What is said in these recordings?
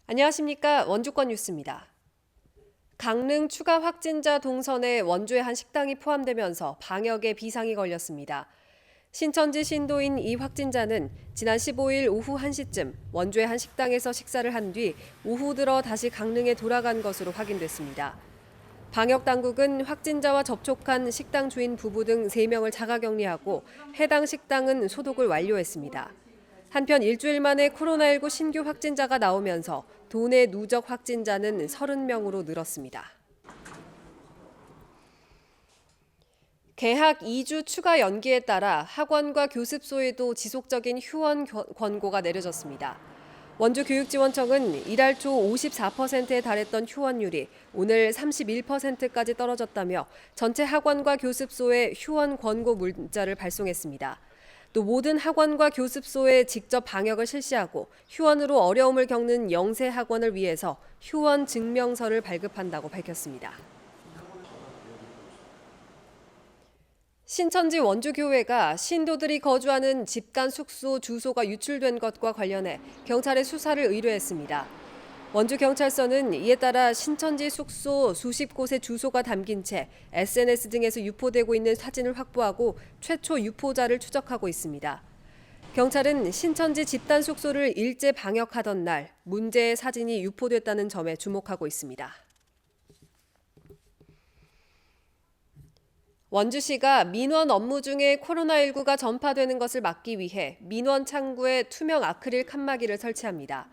안녕하십니까. 원주권 뉴스입니다. 강릉 추가 확진자 동선에 원주의 한 식당이 포함되면서 방역에 비상이 걸렸습니다. 신천지 신도인 이 확진자는 지난 15일 오후 1시쯤 원주의 한 식당에서 식사를 한 뒤 오후 들어 다시 강릉에 돌아간 것으로 확인됐습니다. 방역당국은 확진자와 접촉한 식당 주인 부부 등 3명을 자가격리하고 해당 식당은 소독을 완료했습니다. 한편 일주일 만에 코로나19 신규 확진자가 나오면서 도내 누적 확진자는 30명으로 늘었습니다. 개학 2주 추가 연기에 따라 학원과 교습소에도 지속적인 휴원 권고가 내려졌습니다. 원주교육지원청은 이달 초 54%에 달했던 휴원율이 오늘 31%까지 떨어졌다며 전체 학원과 교습소에 휴원 권고 문자를 발송했습니다. 또 모든 학원과 교습소에 직접 방역을 실시하고 휴원으로 어려움을 겪는 영세 학원을 위해서 휴원 증명서를 발급한다고 밝혔습니다. 신천지 원주교회가 신도들이 거주하는 집단 숙소 주소가 유출된 것과 관련해 경찰에 수사를 의뢰했습니다. 원주경찰서는 이에 따라 신천지 숙소 수십 곳의 주소가 담긴 채 SNS 등에서 유포되고 있는 사진을 확보하고 최초 유포자를 추적하고 있습니다. 경찰은 신천지 집단 숙소를 일제 방역하던 날 문제의 사진이 유포됐다는 점에 주목하고 있습니다. 원주시가 민원 업무 중에 코로나19가 전파되는 것을 막기 위해 민원 창구에 투명 아크릴 칸막이를 설치합니다.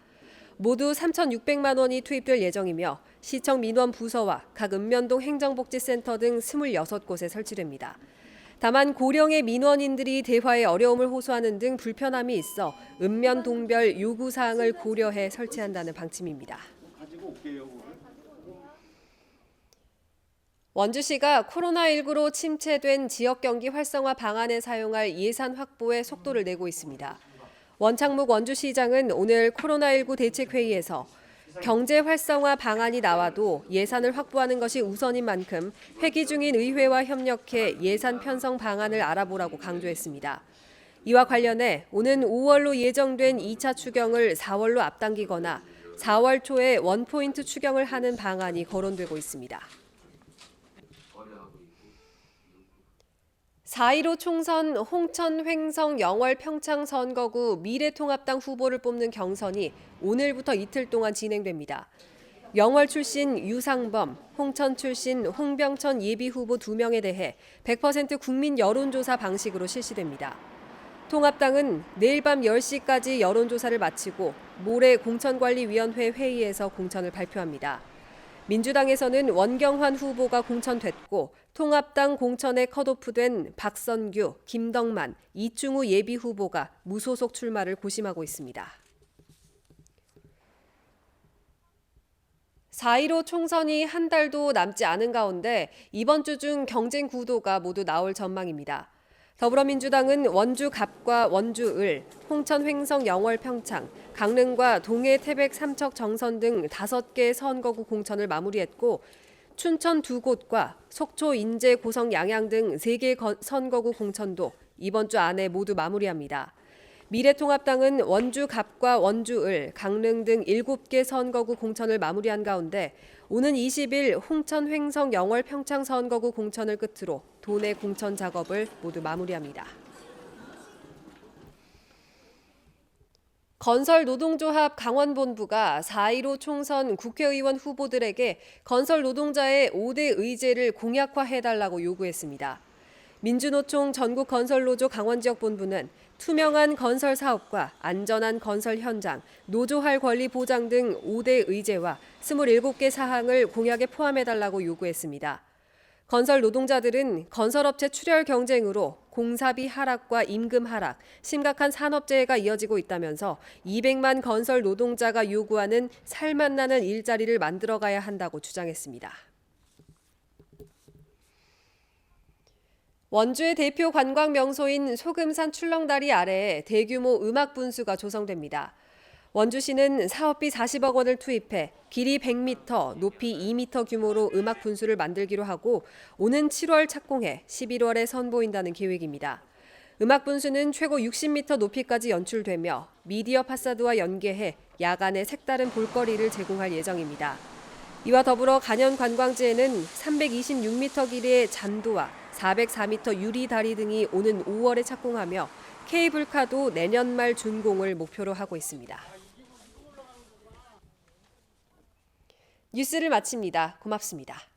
모두 3,600만 원이 투입될 예정이며 시청 민원 부서와 각 읍면동 행정복지센터 등 26곳에 설치됩니다. 다만 고령의 민원인들이 대화에 어려움을 호소하는 등 불편함이 있어 읍면동별 요구사항을 고려해 설치한다는 방침입니다. 원주시가 코로나19로 침체된 지역경기 활성화 방안에 사용할 예산 확보에 속도를 내고 있습니다. 원창묵 원주시장은 오늘 코로나19 대책회의에서 경제 활성화 방안이 나와도 예산을 확보하는 것이 우선인 만큼 회기 중인 의회와 협력해 예산 편성 방안을 알아보라고 강조했습니다. 이와 관련해 오는 5월로 예정된 2차 추경을 4월로 앞당기거나 4월 초에 원포인트 추경을 하는 방안이 거론되고 있습니다. 4.15 총선 홍천, 횡성, 영월, 평창 선거구 미래통합당 후보를 뽑는 경선이 오늘부터 이틀 동안 진행됩니다. 영월 출신 유상범, 홍천 출신 홍병천 예비후보 2명에 대해 100% 국민 여론조사 방식으로 실시됩니다. 통합당은 내일 밤 10시까지 여론조사를 마치고 모레 공천관리위원회 회의에서 공천을 발표합니다. 민주당에서는 원경환 후보가 공천됐고 통합당 공천에 컷오프된 박선규, 김덕만, 이충우 예비후보가 무소속 출마를 고심하고 있습니다. 4.15 총선이 한 달도 남지 않은 가운데 이번 주 중 경쟁 구도가 모두 나올 전망입니다. 더불어민주당은 원주 갑과 원주 을, 홍천 횡성 영월 평창, 강릉과 동해 태백 삼척 정선 등 5개 선거구 공천을 마무리했고 춘천 2곳과 속초 인제 고성 양양 등 3개 선거구 공천도 이번 주 안에 모두 마무리합니다. 미래통합당은 원주 갑과 원주 을, 강릉 등 7개 선거구 공천을 마무리한 가운데 오는 20일 홍천 횡성 영월 평창 선거구 공천을 끝으로 도내 공천 작업을 모두 마무리합니다. 건설노동조합 강원본부가 4.15 총선 국회의원 후보들에게 건설 노동자의 5대 의제를 공약화해달라고 요구했습니다. 민주노총 전국건설노조 강원지역본부는 투명한 건설 사업과 안전한 건설 현장, 노조할 권리 보장 등 5대 의제와 27개 사항을 공약에 포함해달라고 요구했습니다. 건설 노동자들은 건설업체 출혈 경쟁으로 공사비 하락과 임금 하락, 심각한 산업재해가 이어지고 있다면서 200만 건설 노동자가 요구하는 살맛나는 일자리를 만들어가야 한다고 주장했습니다. 원주의 대표 관광 명소인 소금산 출렁다리 아래에 대규모 음악 분수가 조성됩니다. 원주시는 사업비 40억 원을 투입해 길이 100m, 높이 2m 규모로 음악 분수를 만들기로 하고 오는 7월 착공해 11월에 선보인다는 계획입니다. 음악 분수는 최고 60m 높이까지 연출되며 미디어 파사드와 연계해 야간에 색다른 볼거리를 제공할 예정입니다. 이와 더불어 간현 관광지에는 326m 길이의 잔도와 404m 유리 다리 등이 오는 5월에 착공하며 케이블카도 내년 말 준공을 목표로 하고 있습니다. 뉴스를 마칩니다. 고맙습니다.